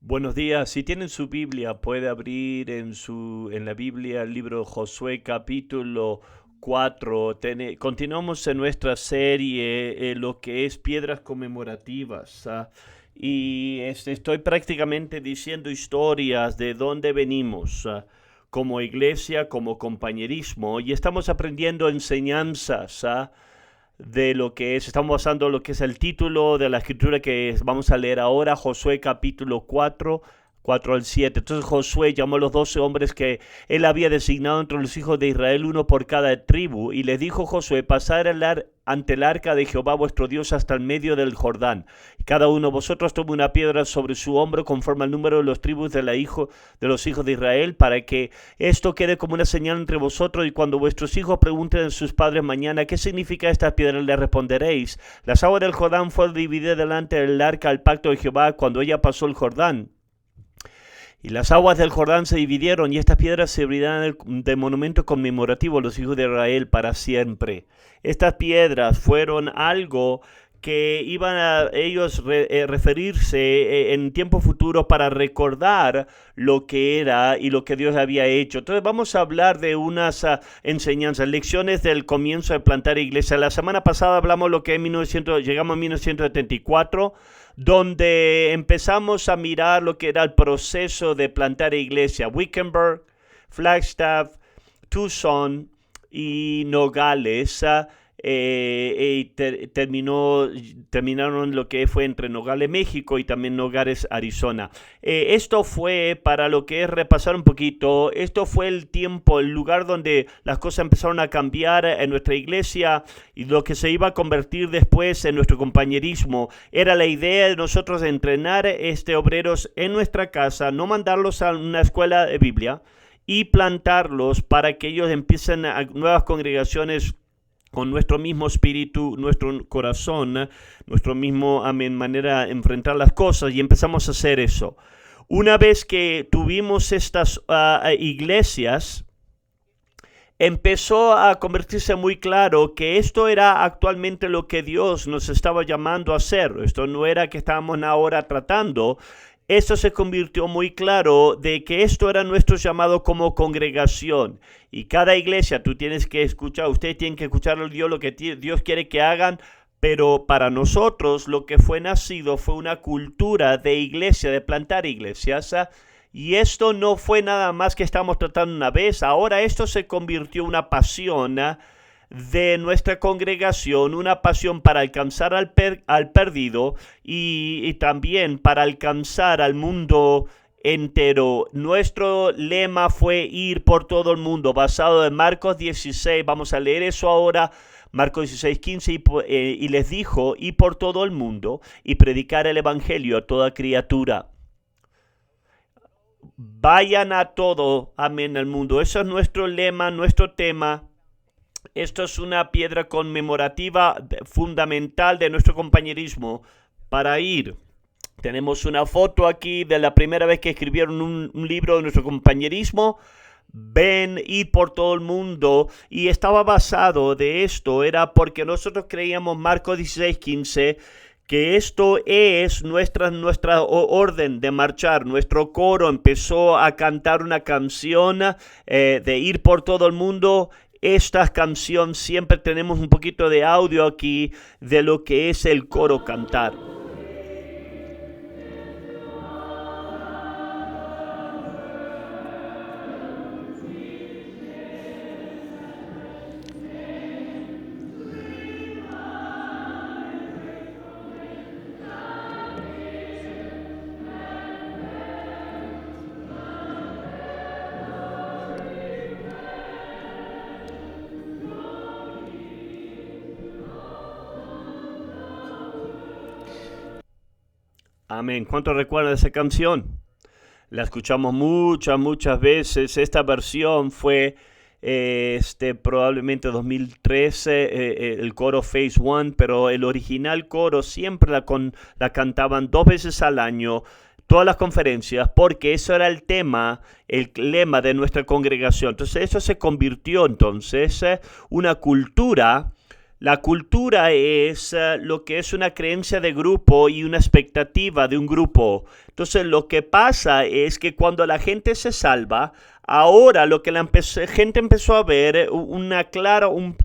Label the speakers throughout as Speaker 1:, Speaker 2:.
Speaker 1: Buenos días. Si tienen su Biblia, puede abrir en la Biblia el libro de Josué capítulo 4. Continuamos en nuestra serie, lo que es piedras conmemorativas. Estoy prácticamente diciendo historias de dónde venimos, como iglesia, como compañerismo, y estamos aprendiendo enseñanzas, de lo que es, estamos basando lo que es el título de la escritura que vamos a leer ahora, Josué capítulo 4, 4 al 7. Entonces Josué llamó a los 12 hombres que él había designado entre los hijos de Israel, uno por cada tribu, y les dijo Josué: pasad ante el arca de Jehová vuestro Dios hasta el medio del Jordán. Y cada uno de vosotros tome una piedra sobre su hombro conforme al número de los tribus de los hijos de Israel, para que esto quede como una señal entre vosotros, y cuando vuestros hijos pregunten a sus padres mañana: ¿qué significa esta piedra?, le responderéis: las aguas del Jordán fueron divididas delante del arca al pacto de Jehová cuando ella pasó el Jordán. Y las aguas del Jordán se dividieron, y estas piedras servirán de monumento conmemorativo a los hijos de Israel para siempre. Estas piedras fueron algo que iban a ellos referirse en tiempo futuro para recordar lo que era y lo que Dios había hecho. Entonces vamos a hablar de unas enseñanzas, lecciones del comienzo de plantar iglesia. La semana pasada hablamos lo que llegamos a 1974, donde empezamos a mirar lo que era el proceso de plantar iglesia. Wickenburg, Flagstaff, Tucson y Nogales. Terminaron lo que fue entre Nogales, México, y también Nogales, Arizona. Esto fue, para lo que es repasar un poquito, esto fue el tiempo, el lugar donde las cosas empezaron a cambiar en nuestra iglesia, y lo que se iba a convertir después en nuestro compañerismo. Era la idea de nosotros de entrenar obreros en nuestra casa, no mandarlos a una escuela de Biblia, y plantarlos para que ellos empiecen a nuevas congregaciones con nuestro mismo espíritu, nuestro corazón, nuestro mismo manera de enfrentar las cosas, y empezamos a hacer eso. Una vez que tuvimos estas iglesias, empezó a convertirse muy claro que esto era actualmente lo que Dios nos estaba llamando a hacer. Esto no era que estábamos ahora tratando. Esto se convirtió muy claro de que esto era nuestro llamado como congregación. Y cada iglesia, ustedes tienen que escuchar a Dios, lo que Dios quiere que hagan. Pero para nosotros lo que fue nacido fue una cultura de iglesia, de plantar iglesias. Y esto no fue nada más que estamos tratando una vez. Ahora esto se convirtió en una pasión de nuestra congregación, una pasión para alcanzar al perdido, y también para alcanzar al mundo entero. Nuestro lema fue ir por todo el mundo, basado en Marcos 16. Vamos a leer eso ahora. Marcos 16, 15, y les dijo: y por todo el mundo, y predicar el evangelio a toda criatura. Vayan a todo, amén, al mundo. Eso es nuestro lema, nuestro tema. Esto es una piedra conmemorativa fundamental de nuestro compañerismo para ir. Tenemos una foto aquí de la primera vez que escribieron un libro de nuestro compañerismo. Ven, ir por todo el mundo, y estaba basado de esto, era porque nosotros creíamos, Marcos 16, 15, que esto es nuestra orden de marchar. Nuestro coro empezó a cantar una canción de ir por todo el mundo. Esta canción, siempre tenemos un poquito de audio aquí de lo que es el coro cantar. Amén. ¿Cuántos recuerdan esa canción? La escuchamos muchas veces. Esta versión fue probablemente 2013, el coro Phase One, pero el original coro siempre la cantaban 2 veces al año, todas las conferencias, porque eso era el lema de nuestra congregación. Entonces eso se convirtió una cultura La cultura es lo que es una creencia de grupo y una expectativa de un grupo. Entonces lo que pasa es que cuando la gente se salva, ahora lo que la gente empezó a ver un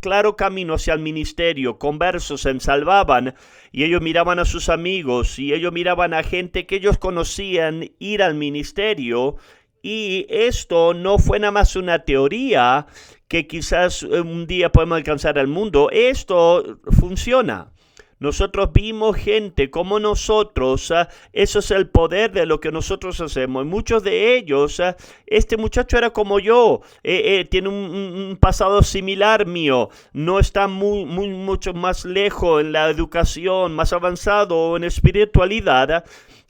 Speaker 1: claro camino hacia el ministerio. Conversos se salvaban y ellos miraban a sus amigos y ellos miraban a gente que ellos conocían ir al ministerio. Y esto no fue nada más una teoría que quizás un día podemos alcanzar al mundo. Esto funciona. Nosotros vimos gente como nosotros, eso es el poder de lo que nosotros hacemos. Y muchos de ellos, este muchacho era como yo, tiene un pasado similar mío, no está mucho más lejos en la educación, más avanzado o en espiritualidad.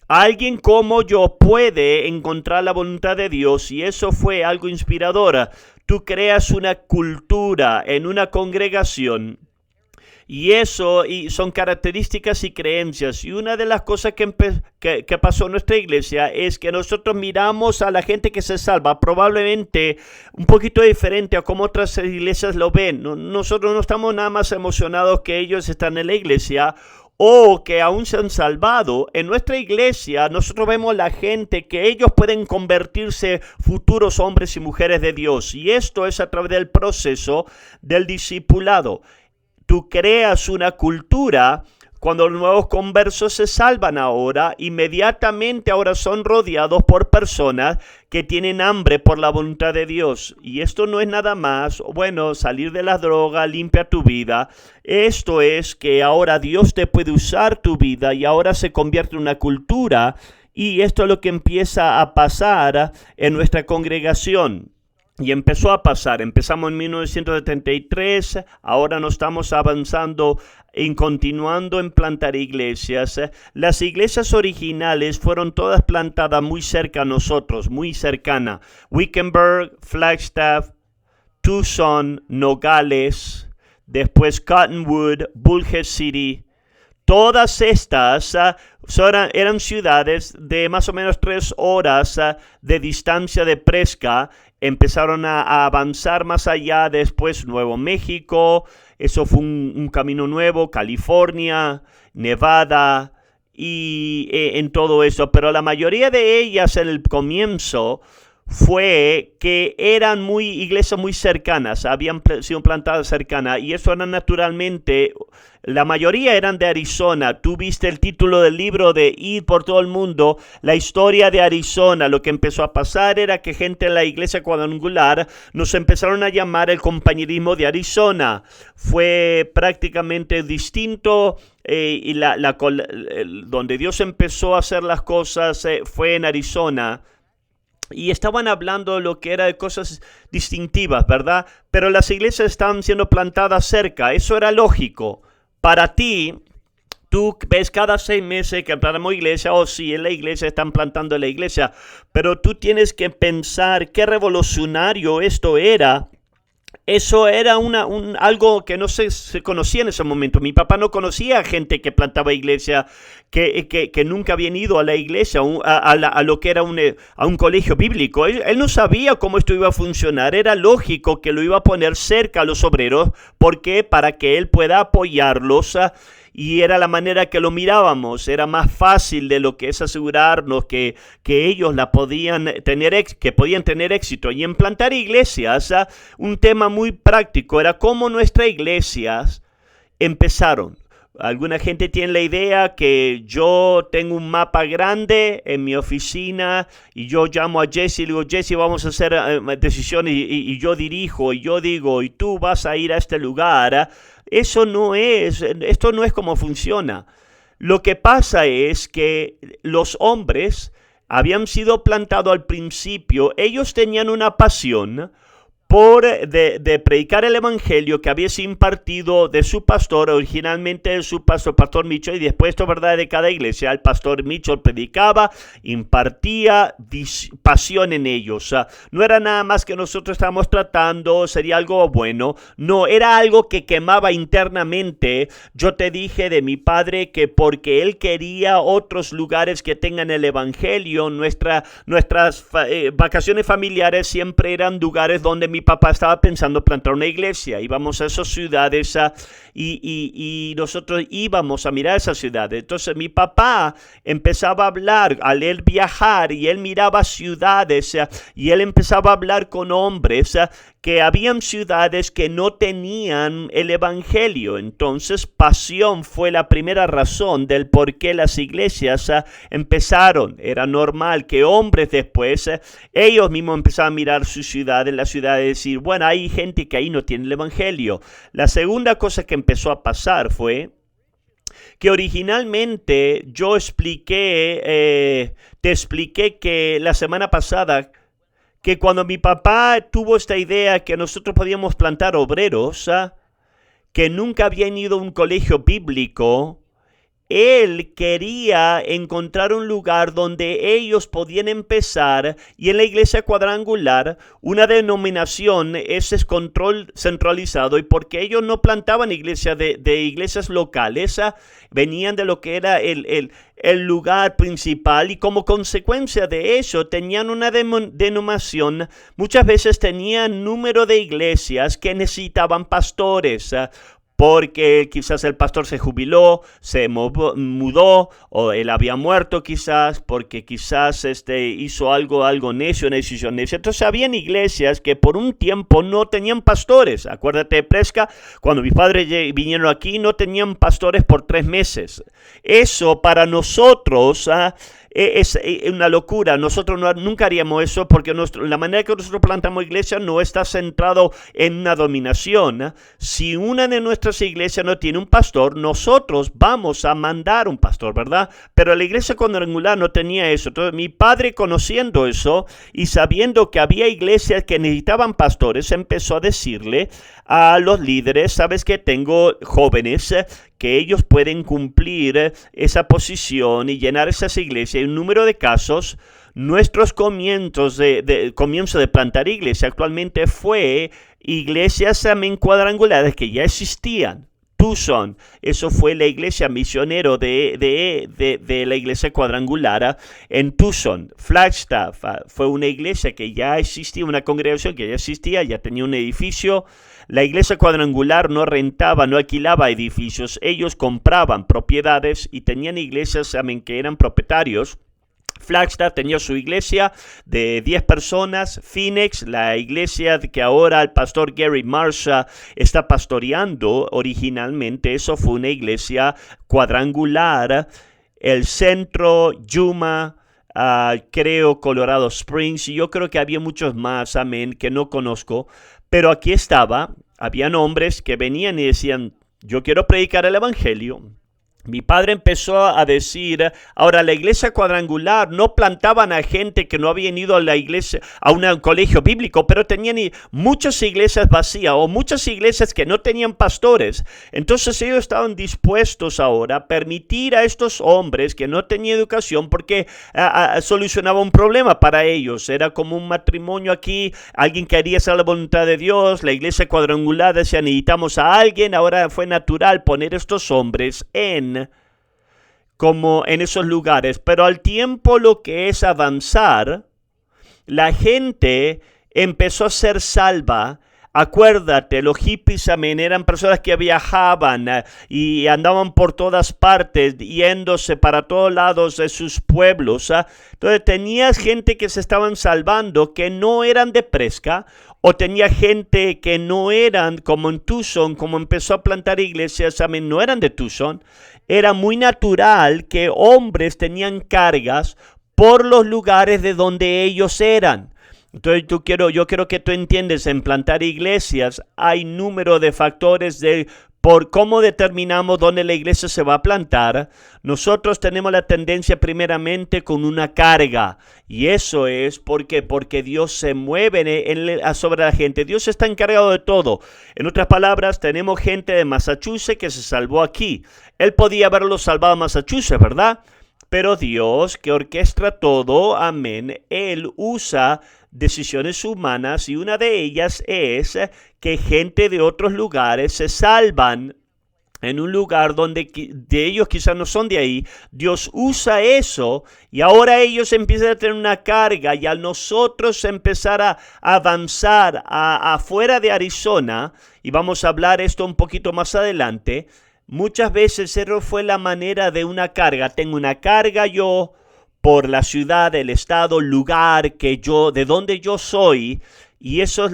Speaker 1: Alguien como yo puede encontrar la voluntad de Dios y eso fue algo inspirador. Tú creas una cultura en una congregación y eso son características y creencias. Y una de las cosas que pasó en nuestra iglesia es que nosotros miramos a la gente que se salva probablemente un poquito diferente a como otras iglesias lo ven. Nosotros no estamos nada más emocionados que ellos están en la iglesia o que aún se han salvado. En nuestra iglesia nosotros vemos la gente que ellos pueden convertirse futuros hombres y mujeres de Dios. Y esto es a través del proceso del discipulado. Tú creas una cultura. Cuando los nuevos conversos se salvan ahora, inmediatamente ahora son rodeados por personas que tienen hambre por la voluntad de Dios. Y esto no es nada más, bueno, salir de la droga, limpia tu vida. Esto es que ahora Dios te puede usar tu vida y ahora se convierte en una cultura. Y esto es lo que empieza a pasar en nuestra congregación. Y empezó a pasar, empezamos en 1973, ahora nos estamos avanzando y continuando en plantar iglesias. Las iglesias originales fueron todas plantadas muy cerca a nosotros, muy cercana. Wickenburg, Flagstaff, Tucson, Nogales, después Cottonwood, Bullhead City. Todas estas eran ciudades de más o menos 3 horas de distancia de Presca. Empezaron a avanzar más allá, después Nuevo México, eso fue un camino nuevo, California, Nevada y en todo eso. Pero la mayoría de ellas en el comienzo fue que eran iglesias muy cercanas, habían sido plantadas cercanas y eso era naturalmente, la mayoría eran de Arizona. Tú viste el título del libro de Ir por todo el mundo, la historia de Arizona. Lo que empezó a pasar era que gente en la iglesia cuadrangular nos empezaron a llamar el compañerismo de Arizona. Fue prácticamente distinto y donde Dios empezó a hacer las cosas fue en Arizona. Y estaban hablando de lo que era de cosas distintivas, ¿verdad? Pero las iglesias estaban siendo plantadas cerca. Eso era lógico. Para ti, tú ves cada 6 meses que plantamos iglesia, sí, en la iglesia están plantando la iglesia. Pero tú tienes que pensar qué revolucionario esto era. Eso era algo que no se conocía en ese momento. Mi papá no conocía gente que plantaba iglesia, que nunca habían ido a la iglesia, a lo que era a un colegio bíblico. Él no sabía cómo esto iba a funcionar. Era lógico que lo iba a poner cerca a los obreros. ¿Por qué? Para que él pueda apoyarlos. Y era la manera que lo mirábamos, era más fácil de lo que es asegurarnos que ellos que podían tener éxito. Y en plantar iglesias, un tema muy práctico era cómo nuestras iglesias empezaron. Alguna gente tiene la idea que yo tengo un mapa grande en mi oficina y yo llamo a Jesse y le digo, Jesse, vamos a hacer decisiones y yo dirijo y yo digo, y tú vas a ir a este lugar. Esto no es como funciona. Lo que pasa es que los hombres habían sido plantados al principio, ellos tenían una pasión de predicar el evangelio que había sido impartido de su pastor, originalmente de su pastor Mitchell, y después esto, verdad, de cada iglesia. El pastor Mitchell predicaba, impartía pasión en ellos. No era nada más que nosotros estábamos tratando, sería algo bueno. No, era algo que quemaba internamente. Yo te dije de mi padre que porque él quería otros lugares que tengan el evangelio, nuestras vacaciones familiares siempre eran lugares donde mi mi papá estaba pensando plantar una iglesia. Íbamos a esas ciudades y nosotros íbamos a mirar esas ciudades. Entonces mi papá empezaba a hablar, al él viajar, y él miraba ciudades y él empezaba a hablar con hombres que habían ciudades que no tenían el evangelio. Entonces Pasión fue la primera razón del por qué las iglesias empezaron. Era normal que hombres después, ellos mismos empezaban a mirar sus ciudades, la ciudad, y decir, bueno, hay gente que ahí no tiene el evangelio. La segunda cosa que empezó a pasar fue que originalmente yo te expliqué que la semana pasada, que cuando mi papá tuvo esta idea que nosotros podíamos plantar obreros, que nunca habían ido a un colegio bíblico, él quería encontrar un lugar donde ellos podían empezar, y en la iglesia cuadrangular una denominación es control centralizado, y porque ellos no plantaban iglesias de iglesias locales, venían de lo que era el lugar principal, y como consecuencia de eso tenían una denominación, muchas veces tenían número de iglesias que necesitaban pastores, porque quizás el pastor se jubiló, se mudó, o él había muerto quizás, porque quizás hizo algo necio, una decisión necia. Entonces habían iglesias que por un tiempo no tenían pastores. Acuérdate de Presca, cuando mis padres vinieron aquí no tenían pastores por 3 meses. Eso para nosotros es una locura. Nosotros nunca haríamos eso, porque la manera que nosotros plantamos iglesia no está centrado en una dominación. Si una de nuestras iglesias no tiene un pastor, nosotros vamos a mandar un pastor, ¿verdad? Pero la iglesia cuadrangular no tenía eso. Entonces mi padre, conociendo eso y sabiendo que había iglesias que necesitaban pastores, empezó a decirle a los líderes, sabes que tengo jóvenes que ellos pueden cumplir esa posición y llenar esas iglesias. Y un número de casos, nuestros comienzos comienzo de plantar iglesia actualmente fue iglesias también cuadrangulares que ya existían. Tucson, eso fue la iglesia misionero de la iglesia cuadrangular en Tucson. Flagstaff fue una iglesia que ya existía, una congregación que ya existía, ya tenía un edificio. La iglesia cuadrangular no rentaba, no alquilaba edificios, ellos compraban propiedades y tenían iglesias también que eran propietarios. Flagstaff tenía su iglesia de 10 personas. Phoenix, la iglesia que ahora el pastor Gary Marsh está pastoreando, originalmente eso fue una iglesia cuadrangular. El centro, Yuma, creo Colorado Springs, y yo creo que había muchos más, amén, que no conozco. Pero aquí habían hombres que venían y decían, yo quiero predicar el evangelio. Mi padre empezó a decir, ahora la iglesia cuadrangular no plantaban a gente que no habían ido a la iglesia, a un colegio bíblico, pero tenían muchas iglesias vacías o muchas iglesias que no tenían pastores. Entonces ellos estaban dispuestos ahora a permitir a estos hombres que no tenían educación, porque solucionaba un problema para ellos. Era como un matrimonio aquí, alguien quería hacer la voluntad de Dios, la iglesia cuadrangular decía, necesitamos a alguien. Ahora fue natural poner a estos hombres como en esos lugares, pero al tiempo lo que es avanzar, la gente empezó a ser salva. Acuérdate, los hippies también eran personas que viajaban y andaban por todas partes, yéndose para todos lados de sus pueblos. Entonces tenías gente que se estaban salvando que no eran de Presca, o tenía gente que no eran, como en Tucson, como empezó a plantar iglesias, también no eran de Tucson. Era muy natural que hombres tenían cargas por los lugares de donde ellos eran. Entonces yo quiero que tú entiendas, en plantar iglesias hay número de factores por cómo determinamos dónde la iglesia se va a plantar. Nosotros tenemos la tendencia primeramente con una carga, y eso es porque Dios se mueve sobre la gente. Dios está encargado de todo. En otras palabras, tenemos gente de Massachusetts que se salvó aquí. Él podía haberlo salvado a Massachusetts, ¿verdad? Pero Dios, que orquestra todo, amén, Él usa decisiones humanas, y una de ellas es que gente de otros lugares se salvan en un lugar donde de ellos quizás no son de ahí, Dios usa eso y ahora ellos empiezan a tener una carga y al nosotros empezar a avanzar afuera de Arizona, y vamos a hablar esto un poquito más adelante, muchas veces eso fue la manera de una carga. Tengo una carga yo por la ciudad, el estado, lugar de donde yo soy, y eso es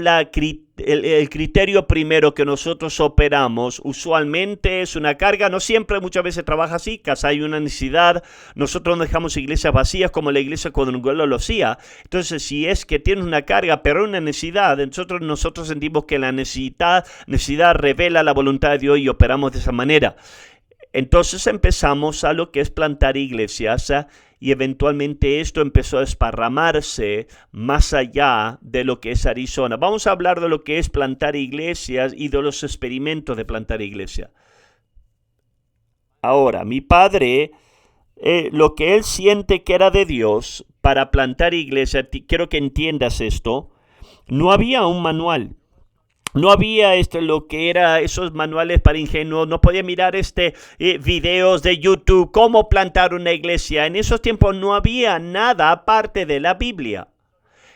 Speaker 1: el criterio primero que nosotros operamos. Usualmente es una carga, no siempre, muchas veces trabaja así, casa hay una necesidad, nosotros no dejamos iglesias vacías como la iglesia cuando lo hacía. Entonces, si es que tienes una carga, pero una necesidad, nosotros sentimos que la necesidad revela la voluntad de Dios y operamos de esa manera. Entonces empezamos a lo que es plantar iglesias y eventualmente esto empezó a desparramarse más allá de lo que es Arizona. Vamos a hablar de lo que es plantar iglesias y de los experimentos de plantar iglesia. Ahora, mi padre, lo que él siente que era de Dios para plantar iglesia, quiero que entiendas esto, no había un manual. No había lo que era esos manuales para ingenuos, no podía mirar videos de YouTube, cómo plantar una iglesia. En esos tiempos no había nada aparte de la Biblia.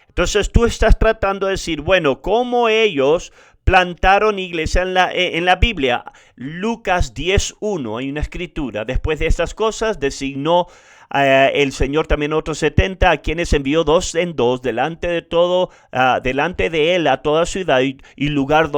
Speaker 1: Entonces tú estás tratando de decir, bueno, ¿cómo ellos plantaron iglesia en la Biblia? Lucas 10:1, hay una escritura. Después de estas cosas designó el Señor también otros 70, a quienes envió 2 en 2 delante de él a toda ciudad y lugar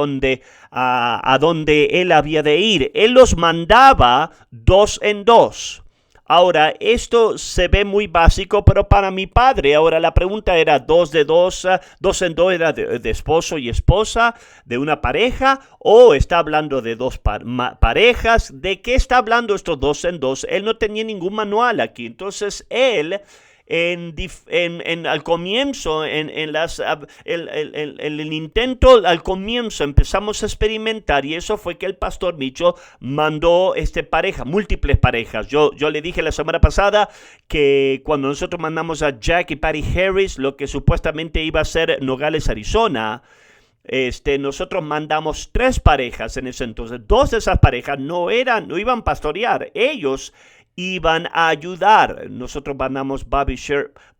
Speaker 1: a donde él había de ir. Él los mandaba 2 en 2. Ahora, esto se ve muy básico, pero para mi padre, ahora la pregunta era 2 de 2, 2 en 2 era de esposo y esposa, de una pareja, o está hablando de dos parejas. ¿De qué está hablando estos 2 en 2? Él no tenía ningún manual aquí, entonces él al comienzo, en el intento, al comienzo empezamos a experimentar, y eso fue que el pastor Mitchell mandó múltiples parejas. Yo le dije la semana pasada que cuando nosotros mandamos a Jack y Patty Harris, lo que supuestamente iba a ser Nogales, Arizona, nosotros mandamos 3 parejas en ese entonces. 2 de esas parejas no iban a pastorear, ellos iban a ayudar. Nosotros mandamos Bobby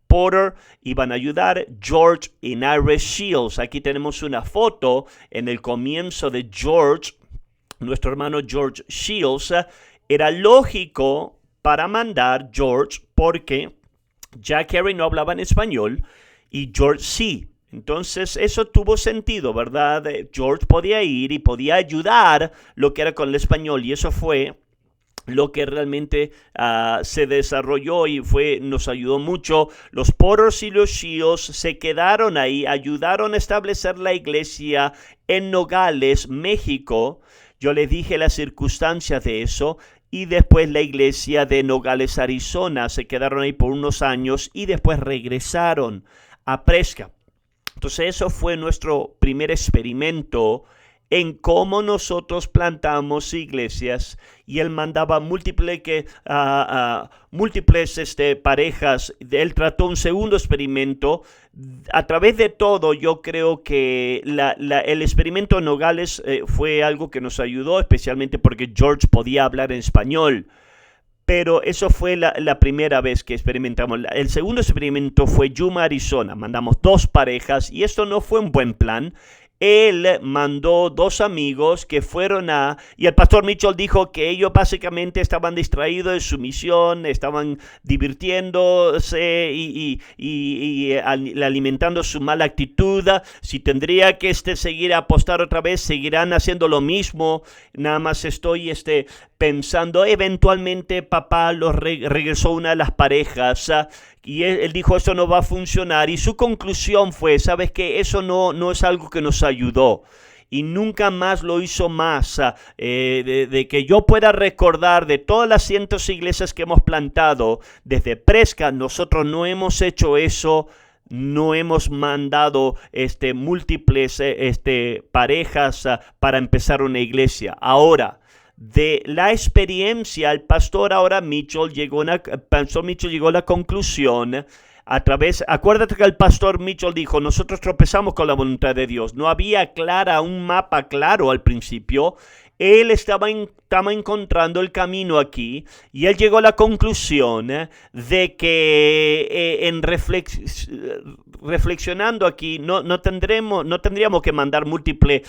Speaker 1: Porter, iban a ayudar, George y Iris Shields. Aquí tenemos una foto en el comienzo de George, nuestro hermano George Shields. Era lógico para mandar George porque Jack Harry no hablaba en español y George sí. Entonces eso tuvo sentido, ¿verdad? George podía ir y podía ayudar lo que era con el español, y eso fue lo que realmente se desarrolló y nos ayudó mucho. Los Porters y los Shields se quedaron ahí, ayudaron a establecer la iglesia en Nogales, México. Yo les dije las circunstancias de eso, y después la iglesia de Nogales, Arizona, se quedaron ahí por unos años y después regresaron a Prescott. Entonces eso fue nuestro primer experimento en cómo nosotros plantamos iglesias, y él mandaba múltiples parejas. Él trató un segundo experimento. A través de todo, yo creo que el experimento en Nogales fue algo que nos ayudó, especialmente porque George podía hablar en español. Pero eso fue la primera vez que experimentamos. El segundo experimento fue Yuma, Arizona. Mandamos 2 parejas y esto no fue un buen plan. Él mandó 2 amigos que fueron y el pastor Mitchell dijo que ellos básicamente estaban distraídos de su misión, estaban divirtiéndose y alimentando su mala actitud. Si tendría que seguir a apostar otra vez, seguirán haciendo lo mismo. Nada más estoy pensando, eventualmente papá regresó una de las parejas, y él dijo, esto no va a funcionar, y su conclusión fue, ¿sabes qué? Eso no es algo que nos ayudó, y nunca más lo hizo más. De que yo pueda recordar, de todas las cientos de iglesias que hemos plantado desde Prescott, nosotros no hemos hecho eso. No hemos mandado múltiples parejas para empezar una iglesia. Ahora, de la experiencia, el pastor Mitchell llegó a la conclusión acuérdate que el pastor Mitchell dijo, nosotros tropezamos con la voluntad de Dios. No había un mapa claro al principio. Él estaba encontrando el camino aquí y él llegó a la conclusión de que reflexionando aquí no tendríamos que mandar múltiples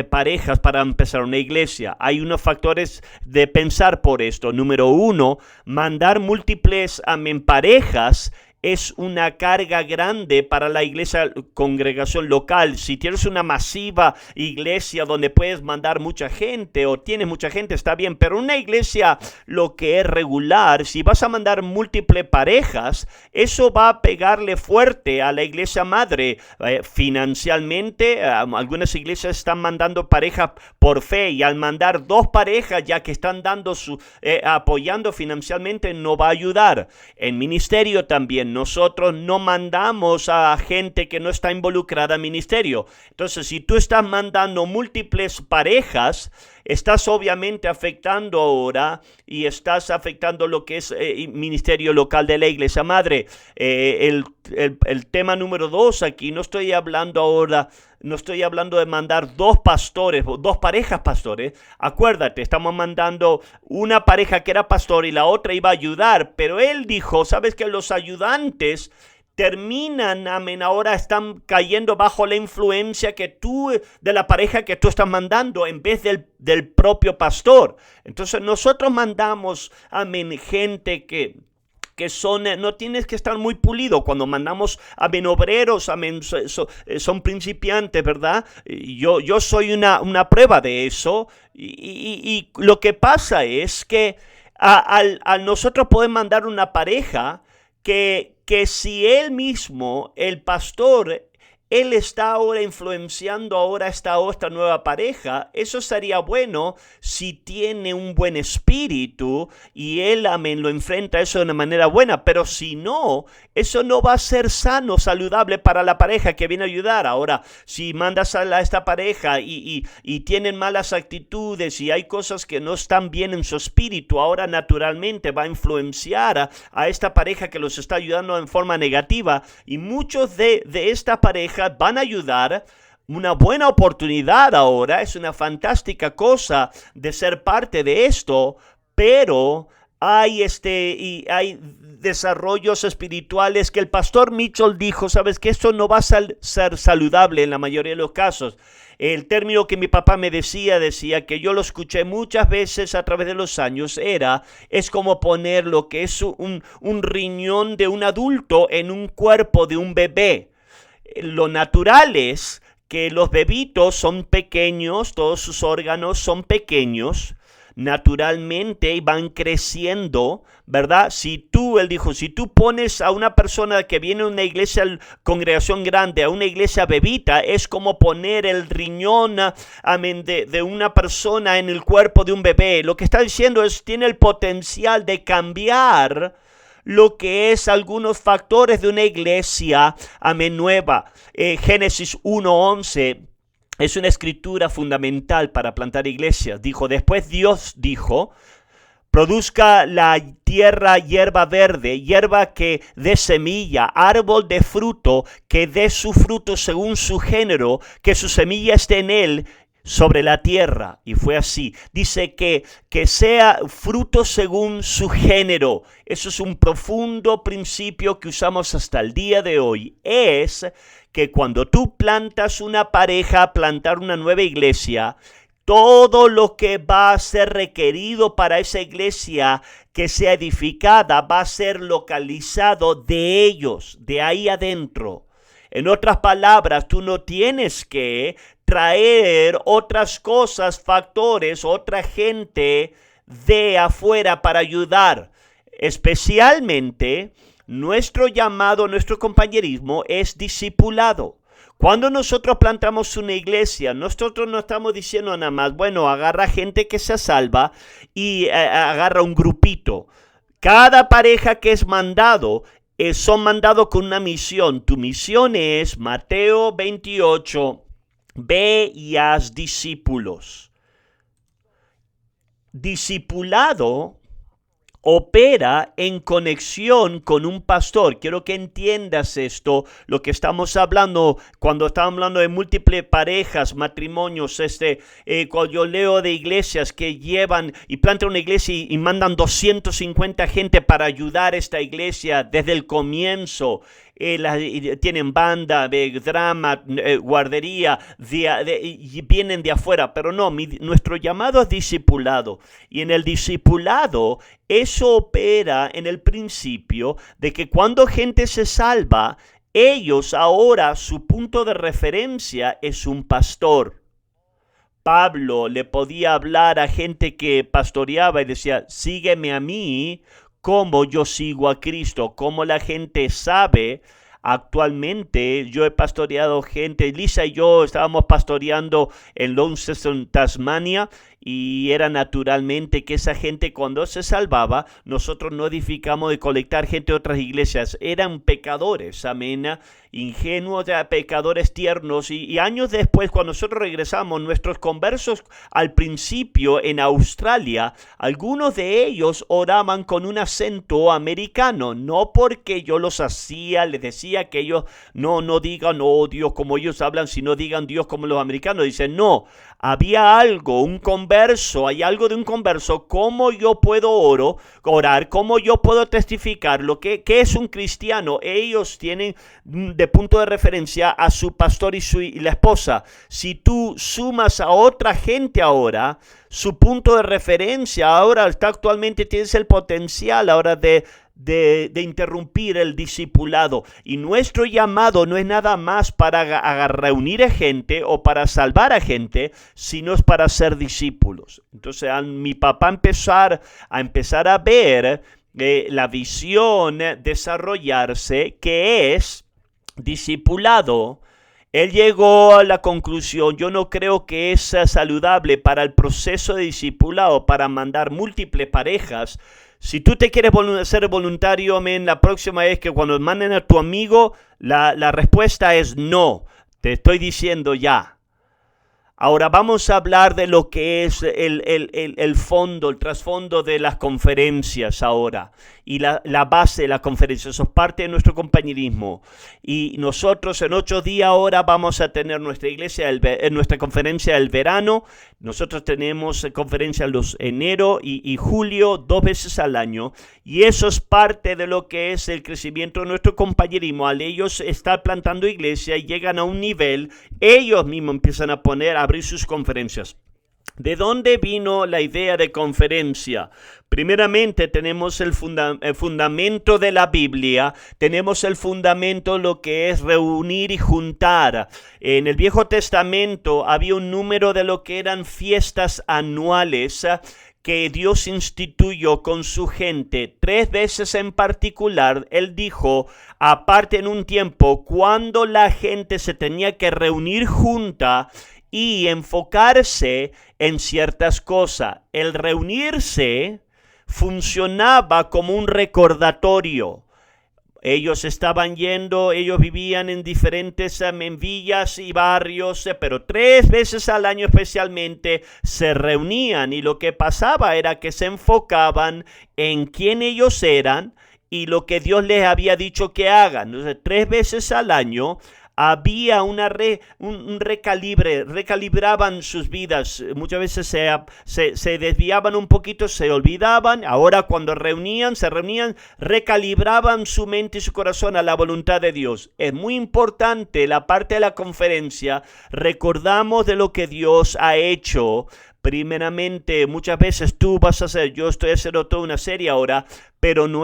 Speaker 1: parejas para empezar una iglesia. Hay unos factores de pensar por esto. Número uno, mandar múltiples parejas es una carga grande para la iglesia, congregación local. Si tienes una masiva iglesia donde puedes mandar mucha gente o tienes mucha gente, está bien, pero una iglesia lo que es regular, si vas a mandar múltiples parejas, eso va a pegarle fuerte a la iglesia madre. Financialmente, algunas iglesias están mandando parejas por fe, y al mandar dos parejas ya que están dando apoyando financieramente, no va a ayudar. En ministerio también, nosotros no mandamos a gente que no está involucrada en ministerio. Entonces, si tú estás mandando múltiples parejas, estás obviamente afectando ahora y estás afectando lo que es ministerio local de la iglesia madre. El tema número dos aquí, no estoy hablando de mandar dos pastores, dos parejas pastores. Acuérdate, estamos mandando una pareja que era pastor y la otra iba a ayudar, pero él dijo, ¿sabes que los ayudantes terminan, ahora están cayendo bajo la influencia de la pareja que tú estás mandando en vez del propio pastor? Entonces nosotros mandamos, gente que no tienes que estar muy pulido. Cuando mandamos obreros, son principiantes, ¿verdad? Yo soy una prueba de eso, y lo que pasa es que al nosotros poder mandar una pareja que si él mismo, el pastor, él está ahora influenciando ahora esta nueva pareja, eso sería bueno si tiene un buen espíritu y él, lo enfrenta eso de una manera buena, pero si no, eso no va a ser sano, saludable para la pareja que viene a ayudar. Ahora, si mandas a esta pareja y tienen malas actitudes y hay cosas que no están bien en su espíritu, ahora naturalmente va a influenciar a esta pareja que los está ayudando en forma negativa, y muchos de esta pareja van a ayudar. Una buena oportunidad ahora, es una fantástica cosa de ser parte de esto, pero hay desarrollos espirituales que el pastor Mitchell dijo, sabes que esto no va a ser saludable en la mayoría de los casos. El término que mi papá me decía que yo lo escuché muchas veces a través de los años, es como poner lo que es un riñón de un adulto en un cuerpo de un bebé. Lo natural es que los bebitos son pequeños, todos sus órganos son pequeños, naturalmente van creciendo, ¿verdad? Él dijo, si tú pones a una persona que viene a una iglesia, congregación grande, a una iglesia bebita, es como poner el riñón de una persona en el cuerpo de un bebé. Lo que está diciendo es, tiene el potencial de cambiar lo que es algunos factores de una iglesia, nueva. Génesis 1:11 es una escritura fundamental para plantar iglesias. Después Dios dijo, produzca la tierra hierba verde, hierba que dé semilla, árbol de fruto que dé su fruto según su género, que su semilla esté en él sobre la tierra. Y fue así. Dice que sea fruto según su género. Eso es un profundo principio que usamos hasta el día de hoy. Es que cuando tú plantas una pareja, plantar una nueva iglesia, todo lo que va a ser requerido para esa iglesia que sea edificada va a ser localizado de ellos, de ahí adentro. En otras palabras, tú no tienes que traer otras cosas, factores, otra gente de afuera para ayudar. Especialmente, nuestro llamado, nuestro compañerismo es discipulado. Cuando nosotros plantamos una iglesia, nosotros no estamos diciendo nada más, bueno, agarra gente que se salva y agarra un grupito. Cada pareja que es mandado, son mandados con una misión. Tu misión es, Mateo 28, ve y haz discípulos. Discipulado opera en conexión con un pastor. Quiero que entiendas esto, lo que estamos hablando cuando estamos hablando de múltiples parejas, matrimonios. Cuando yo leo de iglesias que llevan y plantan una iglesia y mandan 250 gente para ayudar a esta iglesia desde el comienzo. Tienen banda, drama, guardería, y vienen de afuera, pero no, nuestro llamado es discipulado, y en el discipulado eso opera en el principio de que cuando gente se salva, ellos ahora su punto de referencia es un pastor. Pablo le podía hablar a gente que pastoreaba y decía, sígueme a mí como yo sigo a Cristo. Como la gente sabe, actualmente yo he pastoreado gente, Lisa y yo estábamos pastoreando en Launceston, Tasmania, y era naturalmente que esa gente cuando se salvaba, nosotros no edificamos de colectar gente de otras iglesias, eran pecadores, amén, ingenuos, pecadores tiernos, y años después cuando nosotros regresamos, nuestros conversos al principio en Australia, algunos de ellos oraban con un acento americano, no porque yo los hacía, les decía que ellos no digan oh Dios como ellos hablan, sino digan Dios como los americanos, dicen no, había algo, hay algo de un converso, cómo yo puedo orar, cómo yo puedo testificar lo que es un cristiano. Ellos tienen de punto de referencia a su pastor y la esposa. Si tú sumas a otra gente ahora, su punto de referencia ahora actualmente tienes el potencial ahora de interrumpir el discipulado. Y nuestro llamado no es nada más para reunir a gente o para salvar a gente, sino es para ser discípulos. Entonces, al mi papá empezar a ver la visión desarrollarse, que es discipulado, él llegó a la conclusión, yo no creo que es saludable para el proceso de discipulado, para mandar múltiples parejas. Si tú te quieres ser voluntario, amén, la próxima vez que cuando manden a tu amigo, la respuesta es no. Te estoy diciendo ya. Ahora vamos a hablar de lo que es el fondo, el trasfondo de las conferencias ahora. Y la base de la conferencia, eso es parte de nuestro compañerismo. Y nosotros en 8 días ahora vamos a tener nuestra nuestra conferencia del verano. Nosotros tenemos conferencia los enero y julio, 2 veces al año. Y eso es parte de lo que es el crecimiento de nuestro compañerismo. Al ellos estar plantando iglesia y llegan a un nivel, ellos mismos empiezan a abrir sus conferencias. ¿De dónde vino la idea de conferencia? Primeramente tenemos el fundamento de la Biblia, tenemos el fundamento lo que es reunir y juntar. En el Viejo Testamento había un número de lo que eran fiestas anuales que Dios instituyó con su gente. 3 veces en particular, Él dijo, aparte en un tiempo, cuando la gente se tenía que reunir junta y enfocarse en ciertas cosas. El reunirse funcionaba como un recordatorio. Ellos estaban yendo, ellos vivían en diferentes villas y barrios, pero 3 veces al año especialmente se reunían, y lo que pasaba era que se enfocaban en quién ellos eran y lo que Dios les había dicho que hagan. Entonces, 3 veces al año había un recalibre, recalibraban sus vidas. Muchas veces se desviaban un poquito, se olvidaban. Ahora cuando se reunían, recalibraban su mente y su corazón a la voluntad de Dios. Es muy importante la parte de la conferencia. Recordamos de lo que Dios ha hecho. Primeramente, muchas veces tú vas a hacer, yo estoy haciendo toda una serie ahora, pero tú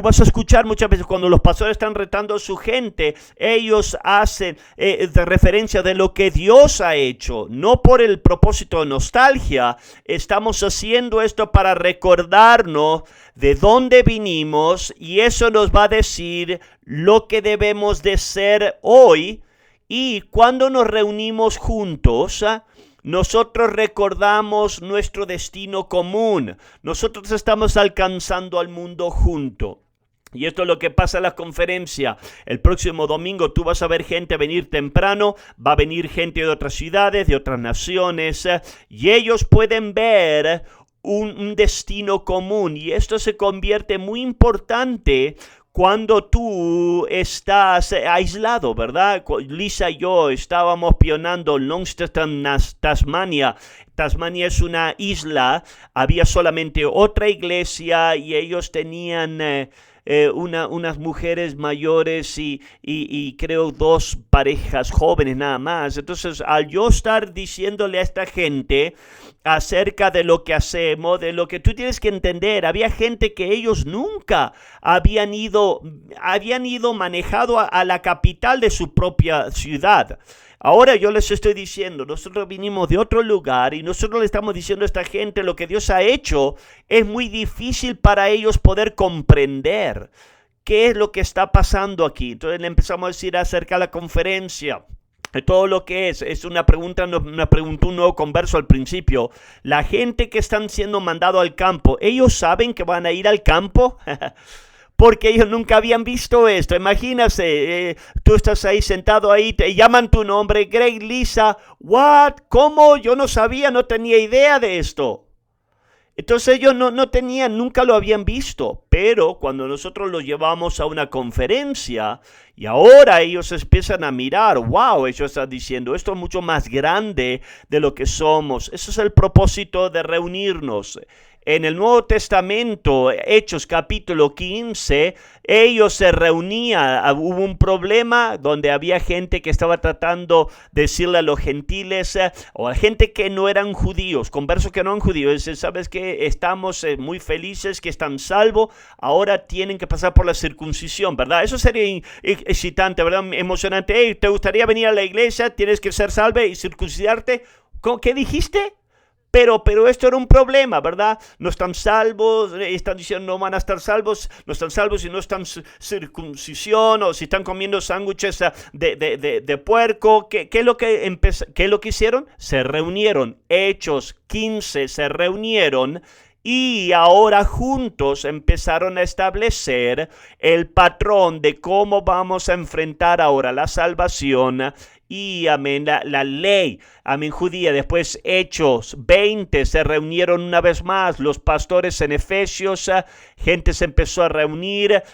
Speaker 1: vas a escuchar muchas veces cuando los pastores están retando a su gente, ellos hacen de referencia de lo que Dios ha hecho, no por el propósito de nostalgia. Estamos haciendo esto para recordarnos de dónde vinimos, y eso nos va a decir lo que debemos de ser hoy. Y cuando nos reunimos juntos, nosotros recordamos nuestro destino común. Nosotros estamos alcanzando al mundo junto. Y esto es lo que pasa en la conferencia. El próximo domingo tú vas a ver gente venir temprano, va a venir gente de otras ciudades, de otras naciones, y ellos pueden ver un destino común, y esto se convierte muy importante cuando tú estás aislado, ¿verdad? Lisa y yo estábamos pionando en Launceston, Tasmania. Tasmania es una isla, había solamente otra iglesia y ellos tenían unas mujeres mayores y creo 2 parejas jóvenes nada más. Entonces, al yo estar diciéndole a esta gente acerca de lo que hacemos, de lo que tú tienes que entender, había gente que ellos nunca habían ido manejado a la capital de su propia ciudad. Ahora yo les estoy diciendo, nosotros vinimos de otro lugar y nosotros le estamos diciendo a esta gente lo que Dios ha hecho. Es muy difícil para ellos poder comprender qué es lo que está pasando aquí. Entonces le empezamos a decir acerca de la conferencia. Todo lo que es una pregunta, nos preguntó un nuevo converso al principio. La gente que están siendo mandado al campo, ¿ellos saben que van a ir al campo? Porque ellos nunca habían visto esto. Imagínate, tú estás ahí sentado ahí, te llaman tu nombre, Greg, Lisa, ¿what? ¿Cómo? Yo no sabía, no tenía idea de esto. Entonces ellos no tenían, nunca lo habían visto, pero cuando nosotros los llevamos a una conferencia y ahora ellos empiezan a mirar, wow, ellos están diciendo, esto es mucho más grande de lo que somos. Ese es el propósito de reunirnos. En el Nuevo Testamento, Hechos capítulo 15, ellos se reunían, hubo un problema donde había gente que estaba tratando de decirle a los gentiles o a gente que no eran judíos, conversos que no eran judíos, ¿sabes qué? Estamos muy felices que están salvos, ahora tienen que pasar por la circuncisión, ¿verdad? Eso sería excitante, ¿verdad? Emocionante. Hey, ¿te gustaría venir a la iglesia? Tienes que ser salvo y circuncidarte. ¿Qué dijiste? Pero esto era un problema, ¿verdad? No están salvos, están diciendo no van a estar salvos, no están salvos si no están circuncisión o si están comiendo sándwiches de puerco. ¿Qué es lo que hicieron? Se reunieron, Hechos 15, se reunieron y ahora juntos empezaron a establecer el patrón de cómo vamos a enfrentar ahora la salvación y amén, la ley, amén, judía. Después Hechos 20 se reunieron una vez más los pastores en Efesios, gente se empezó a reunir,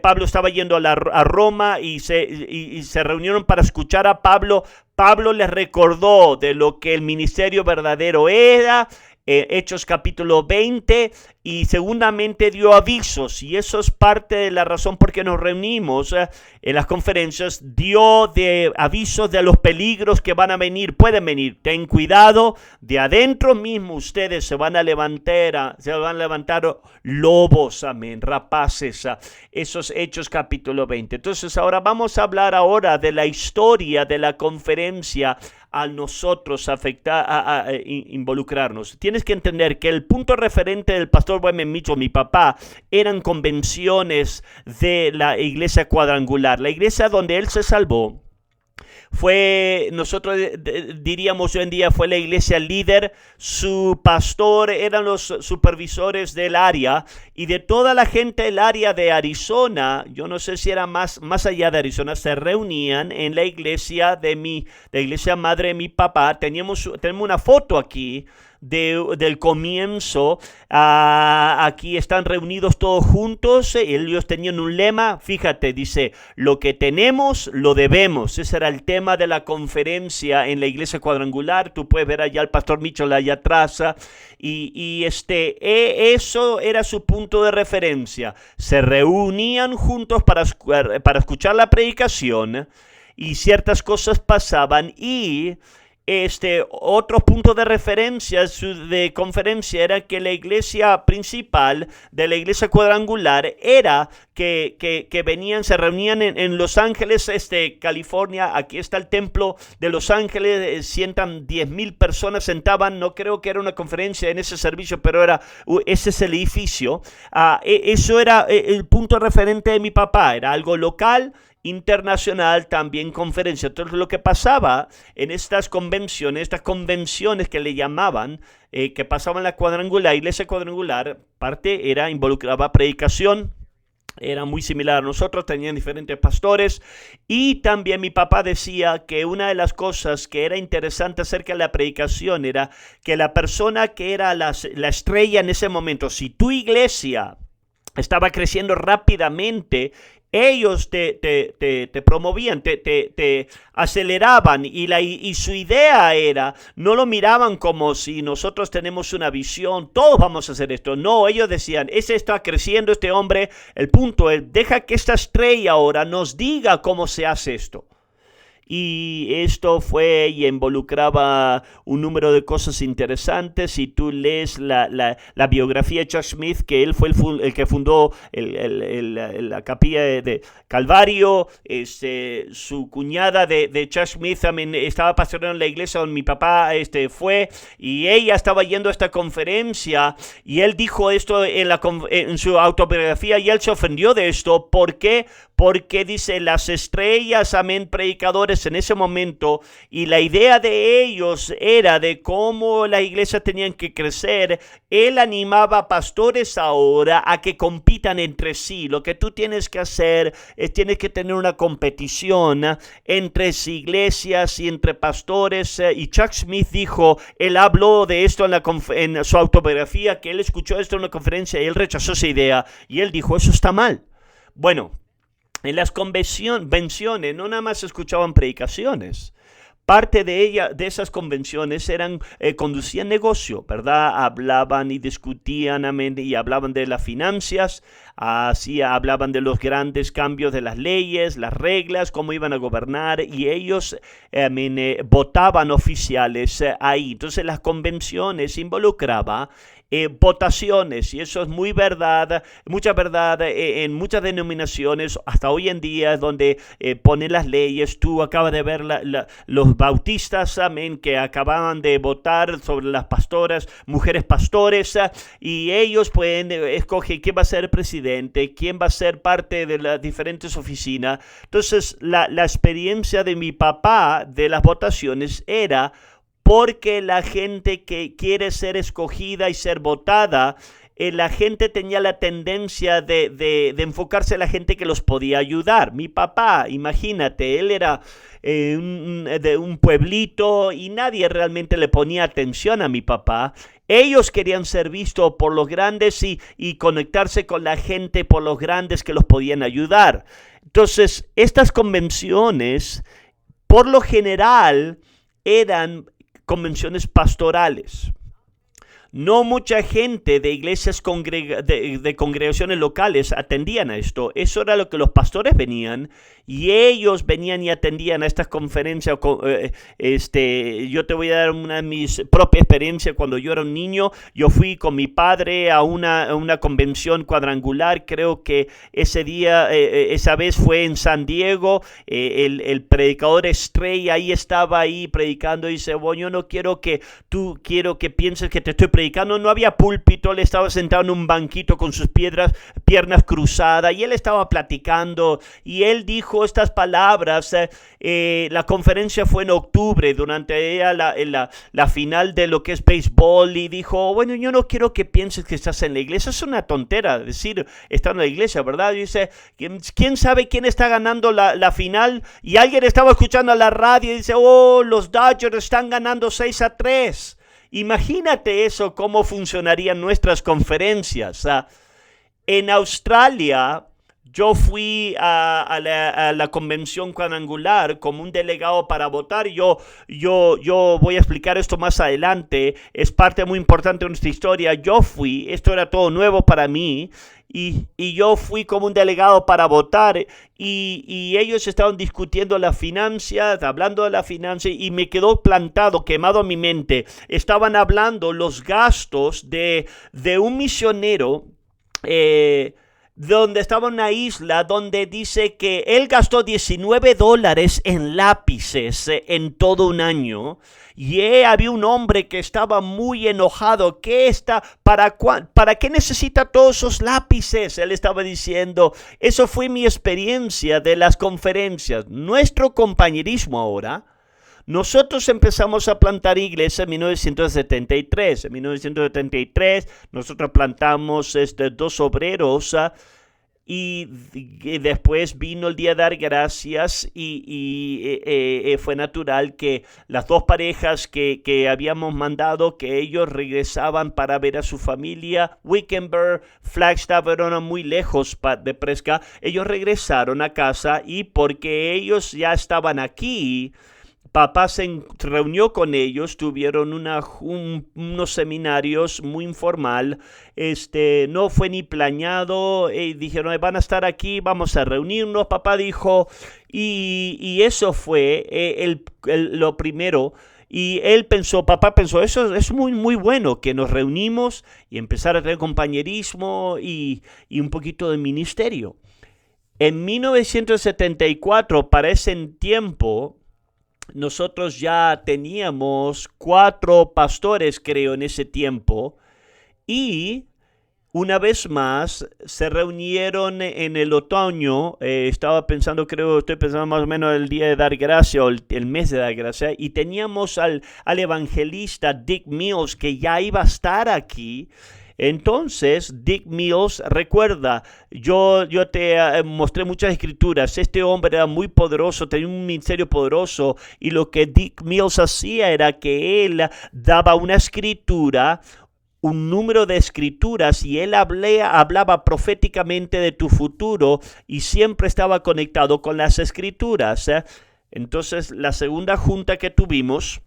Speaker 1: Pablo estaba yendo a Roma y se reunieron para escuchar a Pablo. Pablo les recordó de lo que el ministerio verdadero era, Hechos capítulo 20, y segundamente dio avisos, y eso es parte de la razón por qué nos reunimos en las conferencias. Dio de avisos de los peligros que van a venir, pueden venir. Ten cuidado, de adentro mismo ustedes se van a levantar lobos, amén, rapaces. Esos Hechos capítulo 20. Entonces ahora vamos a hablar ahora de la historia de la conferencia a nosotros involucrarnos. Tienes que entender que el punto referente del pastor Boehmen Mitchell, mi papá, eran convenciones de la iglesia cuadrangular, la iglesia donde él se salvó. Nosotros diríamos hoy en día, fue la iglesia líder. Su pastor eran los supervisores del área y de toda la gente del área de Arizona, yo no sé si era más allá de Arizona, se reunían en la iglesia la iglesia madre de mi papá. Tenemos una foto aquí del comienzo. Aquí están reunidos todos juntos. Ellos tenían un lema, fíjate, dice, lo que tenemos, lo debemos. Ese era el tema de la conferencia en la iglesia cuadrangular. Tú puedes ver allá al pastor Mitchell allá atrás. Eso era su punto de referencia. Se reunían juntos para escuchar la predicación y ciertas cosas pasaban y otro punto de referencia de conferencia era que la iglesia principal de la iglesia cuadrangular era que venían, se reunían en Los Ángeles, California. Aquí está el templo de Los Ángeles, sientan 10,000 personas, sentaban. No creo que era una conferencia en ese servicio, pero ese es el edificio. Eso era el punto referente de mi papá, era algo local, internacional, también conferencia. Entonces lo que pasaba en estas convenciones que le llamaban, que pasaban en la iglesia cuadrangular, parte involucraba predicación, era muy similar a nosotros, tenían diferentes pastores, y también mi papá decía que una de las cosas que era interesante acerca de la predicación era que la persona que era la estrella en ese momento, si tu iglesia estaba creciendo rápidamente, ellos te promovían, te aceleraban, y su idea era, no lo miraban como si nosotros tenemos una visión, todos vamos a hacer esto. No, ellos decían, ese está creciendo, este hombre, el punto es, deja que esta estrella ahora nos diga cómo se hace esto. Y esto fue y involucraba un número de cosas interesantes. Si tú lees la biografía de Chuck Smith, que él fue el que fundó la capilla de Calvario, su cuñada de Chuck Smith también estaba pastoreando la iglesia donde mi papá fue, y ella estaba yendo a esta conferencia, y él dijo esto en su autobiografía, y él se ofendió de esto. ¿Por qué? Porque dice, las estrellas, amén, predicadores en ese momento, y la idea de ellos era de cómo la iglesia tenían que crecer. Él animaba a pastores ahora a que compitan entre sí. Lo que tú tienes que hacer es, tienes que tener una competición entre iglesias y entre pastores. Y Chuck Smith dijo, él habló de esto en su autobiografía, que él escuchó esto en una conferencia y él rechazó esa idea, y él dijo, eso está mal. Bueno, en las convenciones no nada más se escuchaban predicaciones. Parte de esas convenciones conducían negocio, ¿verdad? Hablaban y discutían, amén, y hablaban de las finanzas, así hablaban de los grandes cambios de las leyes, las reglas, cómo iban a gobernar, y ellos votaban oficiales ahí. Entonces las convenciones involucraban votaciones, y eso es mucha verdad en muchas denominaciones hasta hoy en día, donde ponen las leyes. Tú acabas de ver los bautistas, amén, que acababan de votar sobre las pastoras, mujeres pastores, y ellos pueden escoger quién va a ser presidente, quién va a ser parte de las diferentes oficinas. Entonces la experiencia de mi papá de las votaciones era porque la gente que quiere ser escogida y ser votada, la gente tenía la tendencia de enfocarse en la gente que los podía ayudar. Mi papá, imagínate, él era de un pueblito y nadie realmente le ponía atención a mi papá. Ellos querían ser vistos por los grandes y conectarse con la gente por los grandes que los podían ayudar. Entonces, estas convenciones, por lo general, eran convenciones pastorales. No mucha gente de iglesias de congregaciones locales atendían a esto. Eso era lo que los pastores venían, y ellos venían y atendían a estas conferencias. Yo te voy a dar una de mis propias experiencias. Cuando yo era un niño, yo fui con mi padre a una convención cuadrangular. Creo que ese día, esa vez fue en San Diego. El predicador estrella ahí estaba ahí predicando, y dice, bueno, yo no quiero que pienses que te estoy predicando. No había púlpito, él estaba sentado en un banquito con sus piernas cruzadas, y él estaba platicando, y él dijo estas palabras. La conferencia fue en octubre, durante la final de lo que es béisbol, y dijo, bueno, yo no quiero que pienses que estás en la iglesia. Es una tontera decir estar en la iglesia, ¿verdad? Y dice, ¿quién sabe quién está ganando la final? Y alguien estaba escuchando a la radio y dice, oh, los Dodgers están ganando 6-3. Imagínate eso, cómo funcionarían nuestras conferencias. En Australia, yo fui a la convención cuadrangular como un delegado para votar. Yo voy a explicar esto más adelante. Es parte muy importante de nuestra historia. Esto era todo nuevo para mí. Y yo fui como un delegado para votar, y ellos estaban discutiendo las finanzas, hablando de la finanza, y me quedó plantado, quemado en mi mente. Estaban hablando los gastos de un misionero, donde estaba en una isla donde dice que él gastó $19 en lápices en todo un año. Y había un hombre que estaba muy enojado. ¿Para qué necesita todos esos lápices? Él estaba diciendo, eso fue mi experiencia de las conferencias. Nuestro compañerismo ahora. Nosotros empezamos a plantar iglesias en 1973. En 1973 nosotros plantamos 2 obreros, y después vino el día de dar gracias y fue natural que las dos parejas que habíamos mandado, que ellos regresaban para ver a su familia. Wickenburg, Flagstaff eran muy lejos de Prescott. Ellos regresaron a casa y porque ellos ya estaban aquí, papá se reunió con ellos, tuvieron unos seminarios muy informal, no fue ni planeado, dijeron, van a estar aquí, vamos a reunirnos, papá dijo, y eso fue lo primero. Y papá pensó, eso es muy, muy bueno, que nos reunimos y empezar a tener compañerismo y un poquito de ministerio. En 1974, para ese tiempo, nosotros ya teníamos 4 pastores, creo, en ese tiempo, y una vez más se reunieron en el otoño. Estoy pensando más o menos el día de dar gracia o el mes de dar gracia, y teníamos al evangelista Dick Mills, que ya iba a estar aquí. Entonces, Dick Mills, recuerda, yo te mostré muchas escrituras. Este hombre era muy poderoso, tenía un ministerio poderoso, y lo que Dick Mills hacía era que él daba una escritura, un número de escrituras, y él hablaba proféticamente de tu futuro y siempre estaba conectado con las escrituras. Entonces, la segunda junta que tuvimos,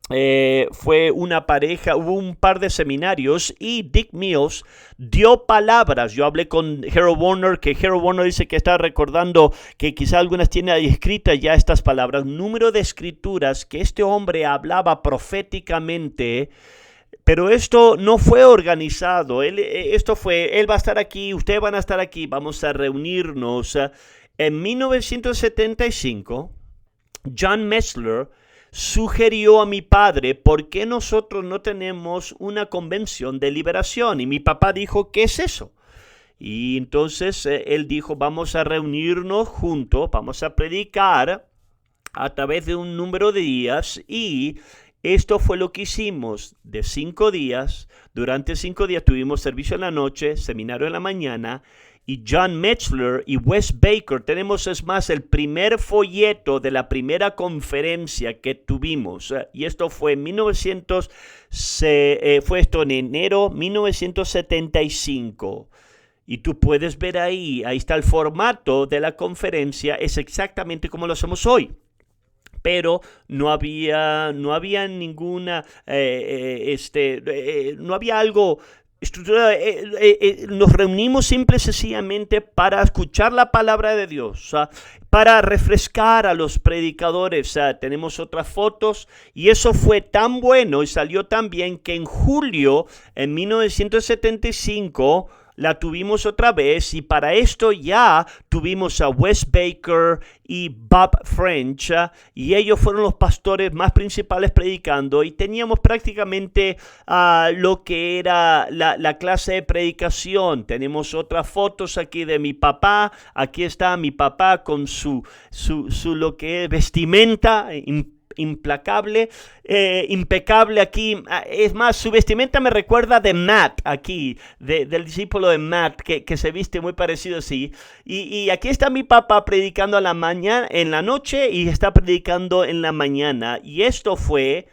Speaker 1: fue una pareja, hubo un par de seminarios y Dick Mills dio palabras. Yo hablé con Harold Warner, que Harold Warner dice que está recordando que quizá algunas tiene ahí escritas ya estas palabras, número de escrituras que este hombre hablaba proféticamente. Pero esto no fue organizado, él va a estar aquí, ustedes van a estar aquí, vamos a reunirnos. En 1975, John Metzler sugirió a mi padre, ¿por qué nosotros no tenemos una convención de liberación? Y mi papá dijo, ¿qué es eso? Y entonces él dijo, vamos a reunirnos juntos, vamos a predicar a través de un número de días, y esto fue lo que hicimos de 5 días. Durante 5 días tuvimos servicio en la noche, seminario en la mañana, y John Metzler y Wes Baker, tenemos es más el primer folleto de la primera conferencia que tuvimos, y esto fue en fue esto en enero 1975. Y tú puedes ver ahí está el formato de la conferencia, es exactamente como lo hacemos hoy. Pero no había ninguna, no había algo estructurado. Nos reunimos simple y sencillamente para escuchar la palabra de Dios, para refrescar a los predicadores. Tenemos otras fotos, y eso fue tan bueno y salió tan bien que en julio, en 1975, la tuvimos otra vez, y para esto ya tuvimos a Wes Baker y Bob French, y ellos fueron los pastores más principales predicando, y teníamos prácticamente lo que era la clase de predicación. Tenemos otras fotos aquí de mi papá. Aquí está mi papá con su lo que es vestimenta implacable, impecable aquí. Es más, su vestimenta me recuerda de Matt aquí, del discípulo de Matt, que se viste muy parecido así. Y aquí está mi papá predicando en la noche, y está predicando en la mañana. Y esto fue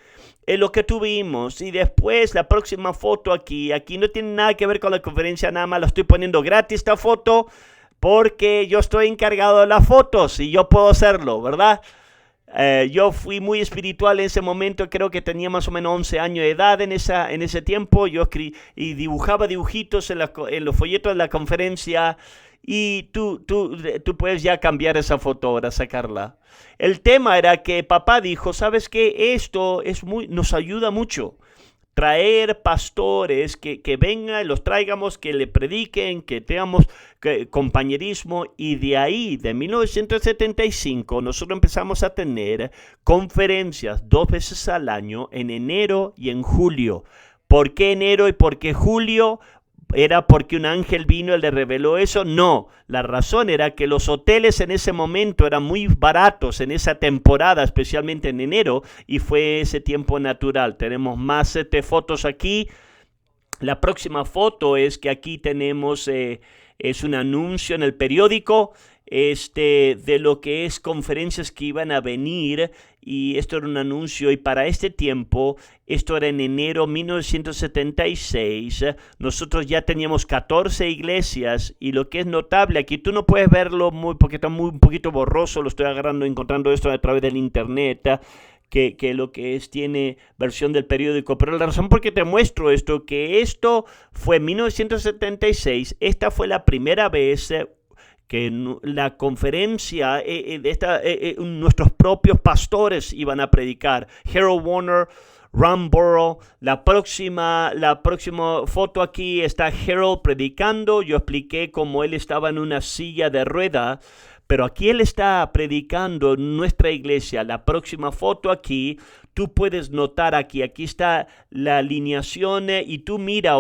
Speaker 1: lo que tuvimos. Y después la próxima foto aquí no tiene nada que ver con la conferencia, nada más la estoy poniendo gratis esta foto, porque yo estoy encargado de las fotos y yo puedo hacerlo, ¿verdad? Yo fui muy espiritual en ese momento, creo que tenía más o menos 11 años de edad en ese tiempo. Yo y dibujaba dibujitos en los folletos de la conferencia, y tú puedes ya cambiar esa foto ahora, sacarla. El tema era que papá dijo, ¿sabes qué? Esto nos ayuda mucho. Traer pastores que vengan, los traigamos, que le prediquen, que tengamos compañerismo. Y de ahí, de 1975, nosotros empezamos a tener conferencias 2 veces al año, en enero y en julio. ¿Por qué enero y por qué julio? ¿Era porque un ángel vino y le reveló eso? No, la razón era que los hoteles en ese momento eran muy baratos en esa temporada, especialmente en enero, y fue ese tiempo natural. Tenemos más fotos aquí. La próxima foto es que aquí tenemos, es un anuncio en el periódico de lo que es conferencias que iban a venir, y esto era un anuncio, y para este tiempo, esto era en enero 1976, nosotros ya teníamos 14 iglesias, y lo que es notable aquí, tú no puedes verlo muy porque está muy un poquito borroso, lo estoy agarrando, encontrando esto a través del internet, que lo que es tiene versión del periódico, pero la razón por qué te muestro esto, que esto fue en 1976, esta fue la primera vez que la conferencia nuestros propios pastores iban a predicar. Harold Warner, Ron Burrow. La próxima foto aquí está Harold predicando. Yo expliqué cómo él estaba en una silla de rueda, pero aquí él está predicando en nuestra iglesia. La próxima foto aquí, tú puedes notar aquí está la alineación, y tú mira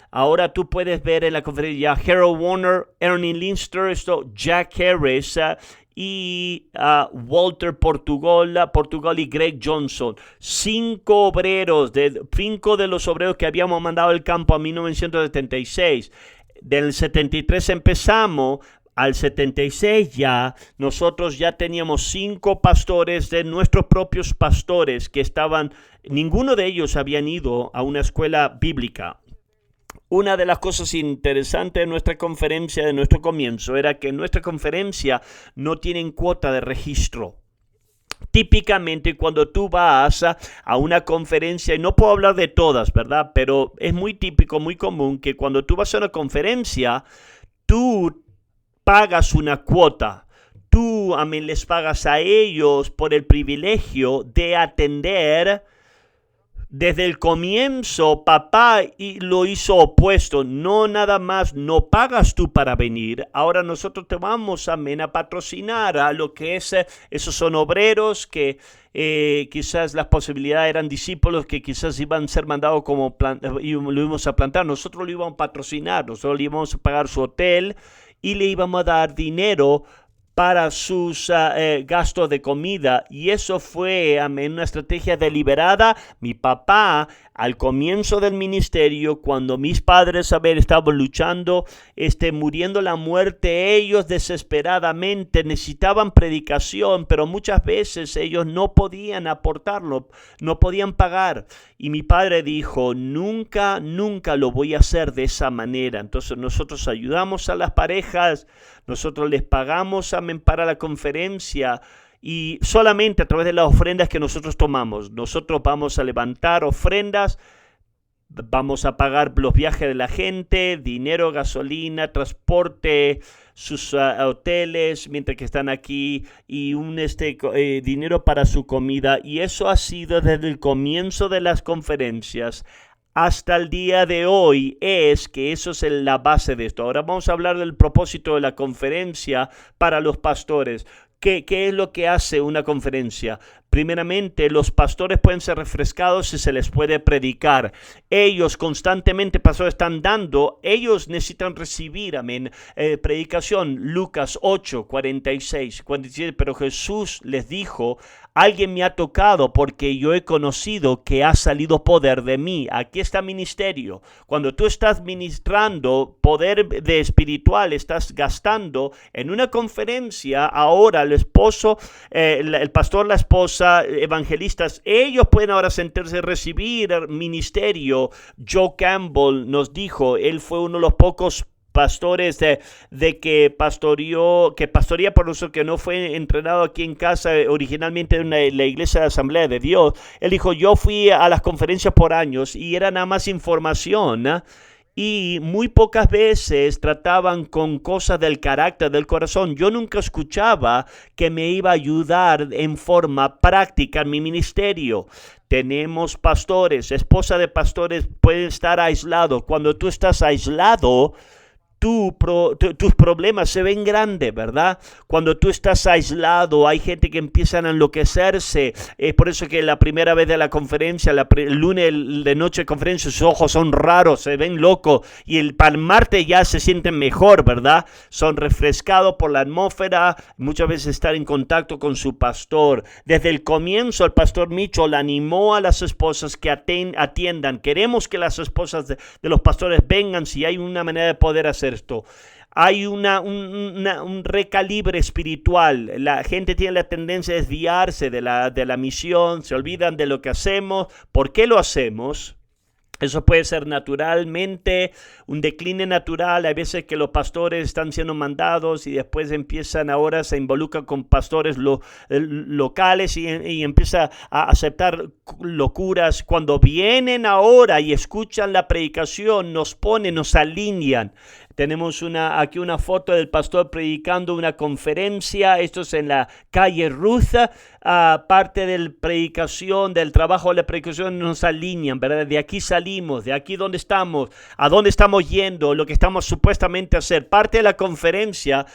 Speaker 1: ahora tú puedes ver en la conferencia Harold Warner, Ernie Linster, Jack Harris, y Walter Portugal y Greg Johnson. 5 de los obreros que habíamos mandado al campo en 1976. Del 73 empezamos. Al 76 nosotros ya teníamos 5 pastores de nuestros propios pastores que ninguno de ellos habían ido a una escuela bíblica. Una de las cosas interesantes de nuestra conferencia, de nuestro comienzo, era que nuestra conferencia no tiene cuota de registro. Típicamente cuando tú vas a una conferencia, y no puedo hablar de todas, ¿verdad? Pero es muy típico, muy común que cuando tú vas a una conferencia, tú pagas una cuota. Tú, les pagas a ellos por el privilegio de atender desde el comienzo. Papá lo hizo opuesto. No, nada más, no pagas tú para venir. Ahora nosotros te vamos a patrocinar a lo que es, esos son obreros que quizás las posibilidades eran discípulos que quizás iban a ser mandados y lo íbamos a plantar. Nosotros lo íbamos a patrocinar, nosotros le íbamos a pagar su hotel y le íbamos a dar dinero para sus gastos de comida, y eso fue una estrategia deliberada. Mi papá, al comienzo del ministerio, cuando mis padres estaban luchando, muriendo la muerte, ellos desesperadamente necesitaban predicación, pero muchas veces ellos no podían aportarlo, no podían pagar, y mi padre dijo, nunca lo voy a hacer de esa manera. Entonces nosotros ayudamos a las parejas, nosotros les pagamos para la conferencia, y solamente a través de las ofrendas que nosotros tomamos. Nosotros vamos a levantar ofrendas, vamos a pagar los viajes de la gente, dinero, gasolina, transporte, sus hoteles mientras que están aquí, y dinero para su comida. Y eso ha sido desde el comienzo de las conferencias hasta el día de hoy, que eso es la base de esto. Ahora vamos a hablar del propósito de la conferencia para los pastores. ¿Qué es lo que hace una conferencia? Primeramente, los pastores pueden ser refrescados y se les puede predicar. Ellos constantemente, pastores, están dando, ellos necesitan recibir, predicación. Lucas 8, 46, 47, pero Jesús les dijo, alguien me ha tocado porque yo he conocido que ha salido poder de mí. Aquí está ministerio. Cuando tú estás ministrando poder de espiritual, estás gastando en una conferencia. Ahora el esposo, el pastor, la esposa, evangelistas, ellos pueden ahora sentarse a recibir ministerio. Joe Campbell nos dijo, él fue uno de los pocos pastores que pastorea por nosotros, que no fue entrenado aquí en casa originalmente en la iglesia de Asamblea de Dios. Él dijo, yo fui a las conferencias por años y era nada más información, y muy pocas veces trataban con cosas del carácter, del corazón. Yo nunca escuchaba que me iba a ayudar en forma práctica en mi ministerio. Tenemos pastores, esposa de pastores pueden estar aislados. Cuando tú estás aislado, tus problemas se ven grandes, ¿verdad? Cuando tú estás aislado, hay gente que empiezan a enloquecerse. Es por eso que la primera vez de la conferencia, el lunes de noche de conferencia, sus ojos son raros, se ven locos. Y para el martes ya se sienten mejor, ¿verdad? Son refrescados por la atmósfera, muchas veces están en contacto con su pastor. Desde el comienzo, el pastor Mitchell animó a las esposas que atiendan. Queremos que las esposas de los pastores vengan si hay una manera de poder hacer esto. Hay un recalibre espiritual. La gente tiene la tendencia a desviarse de la misión, se olvidan de lo que hacemos, por qué lo hacemos. Eso puede ser naturalmente, un decline natural. Hay veces que los pastores están siendo mandados y después ahora se involucran con pastores locales y empieza a aceptar locuras. Cuando vienen ahora y escuchan la predicación, nos alinean. Tenemos aquí una foto del pastor predicando una conferencia. Esto es en la calle Ruth. Parte del trabajo de la predicación nos alinean, ¿verdad? De aquí salimos, de aquí donde estamos, a dónde estamos yendo, lo que estamos supuestamente a hacer. Parte de la conferencia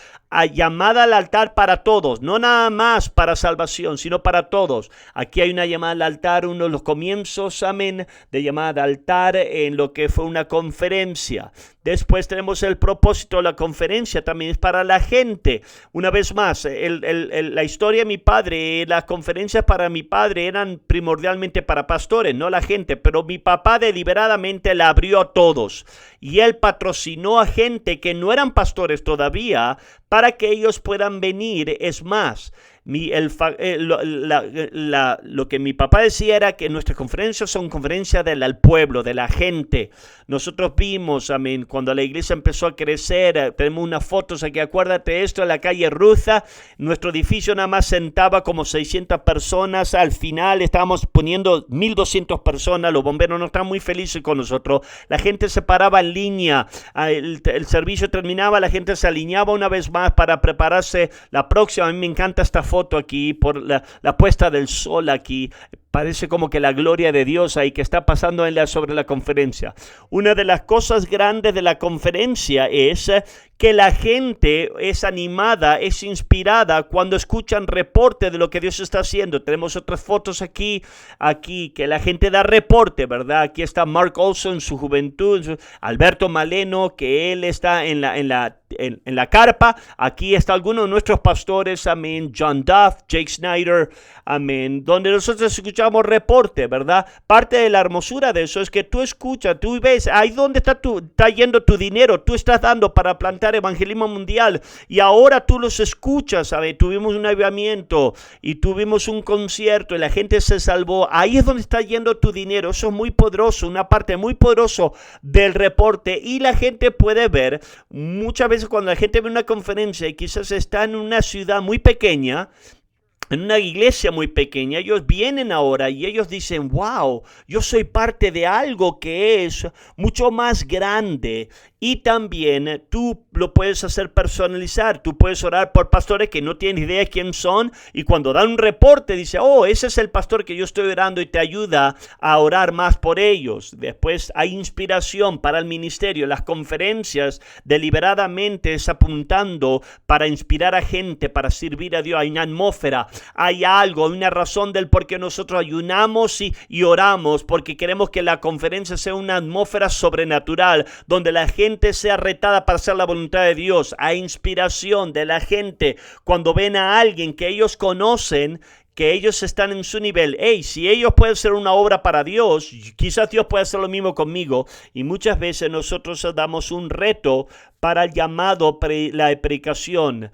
Speaker 1: llamada al altar para todos, no nada más para salvación, sino para todos. Aquí hay una llamada al altar, uno de los comienzos, amén, de llamada al altar en lo que fue una conferencia. Después tenemos el propósito de la conferencia, también es para la gente. Una vez más, la historia de mi padre, las conferencias para mi padre eran primordialmente para pastores, no la gente, pero mi papá deliberadamente la abrió a todos. Y él patrocinó a gente que no eran pastores todavía para que ellos puedan venir. Es más, lo que mi papá decía era que nuestras conferencias son conferencias del pueblo, de la gente. Nosotros vimos, amén, cuando la iglesia empezó a crecer, tenemos unas fotos aquí, acuérdate de esto, en la calle Ruza, nuestro edificio nada más sentaba como 600 personas, al final estábamos poniendo 1,200 personas, los bomberos no estaban muy felices con nosotros, la gente se paraba en línea, el servicio terminaba, la gente se alineaba una vez más para prepararse la próxima. A mí me encanta esta foto aquí, por la puesta del sol aquí. Parece como que la gloria de Dios ahí que está pasando sobre la conferencia. Una de las cosas grandes de la conferencia es que la gente es animada, es inspirada cuando escuchan reporte de lo que Dios está haciendo. Tenemos otras fotos aquí que la gente da reporte, ¿verdad? Aquí está Mark Olson en su juventud, Alberto Maleno, que él está en la carpa. Aquí está algunos de nuestros pastores, amén, John Duff, Jake Snyder, amén, donde nosotros escuchamos reporte, ¿verdad? Parte de la hermosura de eso es que tú escuchas, tú ves ahí donde está yendo tu dinero, tú estás dando para plantar evangelismo mundial y ahora tú los escuchas, ¿sabes? Tuvimos un avivamiento y tuvimos un concierto y la gente se salvó. Ahí es donde está yendo tu dinero. Eso es muy poderoso, una parte muy poderosa del reporte, y la gente puede ver muchas veces cuando la gente ve una conferencia y quizás está en una ciudad muy pequeña, en una iglesia muy pequeña, ellos vienen ahora y ellos dicen, wow, yo soy parte de algo que es mucho más grande. Y también tú lo puedes hacer personalizar. Tú puedes orar por pastores que no tienen idea de quién son, y cuando dan un reporte dice, oh, ese es el pastor que yo estoy orando, y te ayuda a orar más por ellos. Después hay inspiración para el ministerio. Las conferencias deliberadamente es apuntando para inspirar a gente, para servir a Dios. Hay una atmósfera, hay algo, hay una razón del por qué nosotros ayunamos y oramos, porque queremos que la conferencia sea una atmósfera sobrenatural, donde la gente sea retada para hacer la voluntad de Dios. Hay inspiración de la gente cuando ven a alguien que ellos conocen, que ellos están en su nivel. Hey, si ellos pueden hacer una obra para Dios, quizás Dios puede hacer lo mismo conmigo. Y muchas veces nosotros damos un reto para el llamado, la predicación.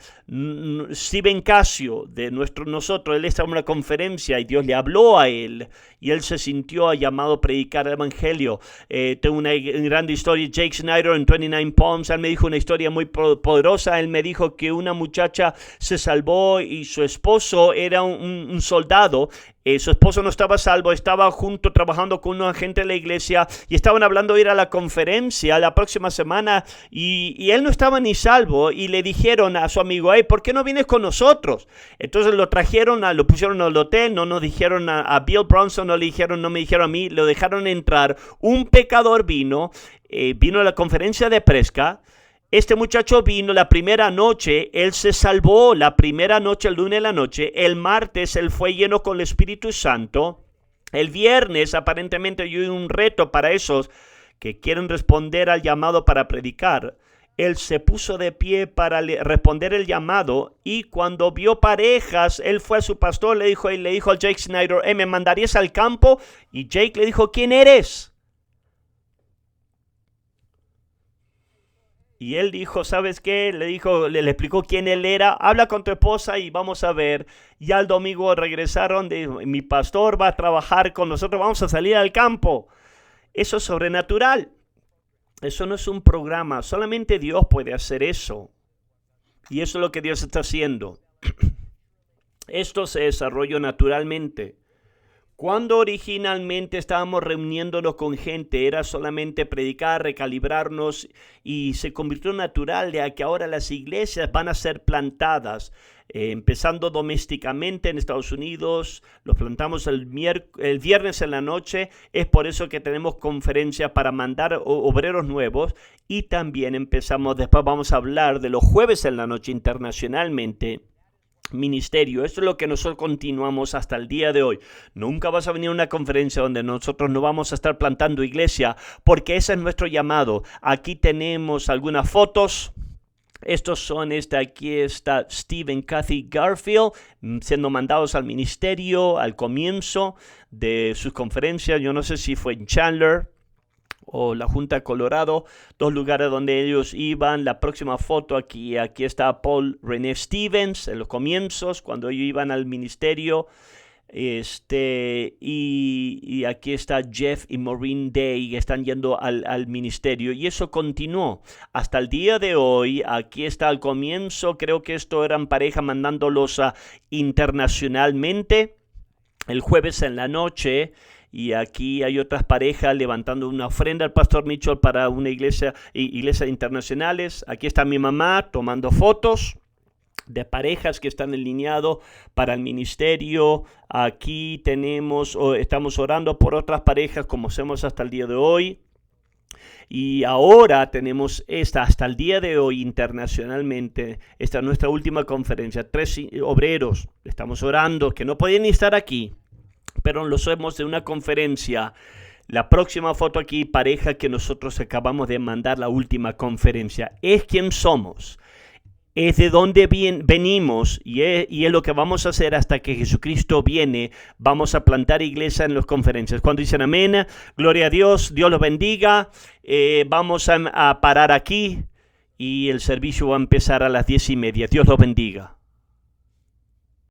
Speaker 1: Steven Casio, nosotros, él estaba en una conferencia y Dios le habló a él y él se sintió llamado a predicar el evangelio. Tengo una gran historia. Jake Snyder en 29 Palms, él me dijo una historia muy poderosa. Él me dijo que una muchacha se salvó y su esposo era un soldado. Su esposo no estaba salvo, estaba junto trabajando con una gente de la iglesia y estaban hablando de ir a la conferencia la próxima semana y él no estaba ni salvo, y le dijeron a su amigo, hey, ¿por qué no vienes con nosotros? Entonces lo pusieron al hotel, no nos dijeron a Bill Bronson, no me dijeron a mí, lo dejaron entrar. Un pecador vino a la conferencia de Presca. Este muchacho vino la primera noche, él se salvó la primera noche, el lunes de la noche. El martes él fue lleno con el Espíritu Santo. El viernes aparentemente hay un reto para esos que quieren responder al llamado para predicar. Él se puso de pie para responder el llamado, y cuando vio parejas, él fue a su pastor, le dijo a Jake Snyder, ¿me mandarías al campo? Y Jake le dijo, ¿quién eres? Y él dijo, ¿sabes qué? Le explicó quién él era. Habla con tu esposa y vamos a ver. Ya el domingo regresaron, mi pastor va a trabajar con nosotros, vamos a salir al campo. Eso es sobrenatural. Eso no es un programa. Solamente Dios puede hacer eso. Y eso es lo que Dios está haciendo. Esto se desarrolló naturalmente. Cuando originalmente estábamos reuniéndonos con gente, era solamente predicar, recalibrarnos, y se convirtió natural de que ahora las iglesias van a ser plantadas, empezando domésticamente en Estados Unidos. Los plantamos el viernes en la noche. Es por eso que tenemos conferencia para mandar obreros nuevos, y también después vamos a hablar de los jueves en la noche internacionalmente. Ministerio. Esto es lo que nosotros continuamos hasta el día de hoy. Nunca vas a venir a una conferencia donde nosotros no vamos a estar plantando iglesia, porque ese es nuestro llamado. Aquí tenemos algunas fotos. Estos son, aquí está Steve y Kathy Garfield siendo mandados al ministerio al comienzo de sus conferencias. Yo no sé si fue en Chandler o la Junta de Colorado, 2 lugares donde ellos iban. La próxima foto aquí está Paul René Stevens en los comienzos, cuando ellos iban al ministerio. Y aquí está Jeff y Maureen Day, que están yendo al ministerio, y eso continuó hasta el día de hoy. Aquí está al comienzo, creo que esto eran pareja mandándolos internacionalmente el jueves en la noche. Y aquí hay otras parejas levantando una ofrenda al pastor Mitchell para una iglesias internacionales. Aquí está mi mamá tomando fotos de parejas que están alineados para el ministerio. Aquí estamos orando por otras parejas, como hacemos hasta el día de hoy. Y ahora tenemos hasta el día de hoy internacionalmente. Esta es nuestra última conferencia. 3 obreros, estamos orando, que no podían estar aquí, pero lo hacemos de una conferencia. La próxima foto aquí, pareja que nosotros acabamos de mandar la última conferencia. Es quien somos. Es de donde venimos, y es lo que vamos a hacer hasta que Jesucristo viene. Vamos a plantar iglesia en las conferencias. Cuando dicen amén, gloria a Dios, Dios los bendiga. Vamos a parar aquí, y el servicio va a empezar a las 10:30. Dios los bendiga.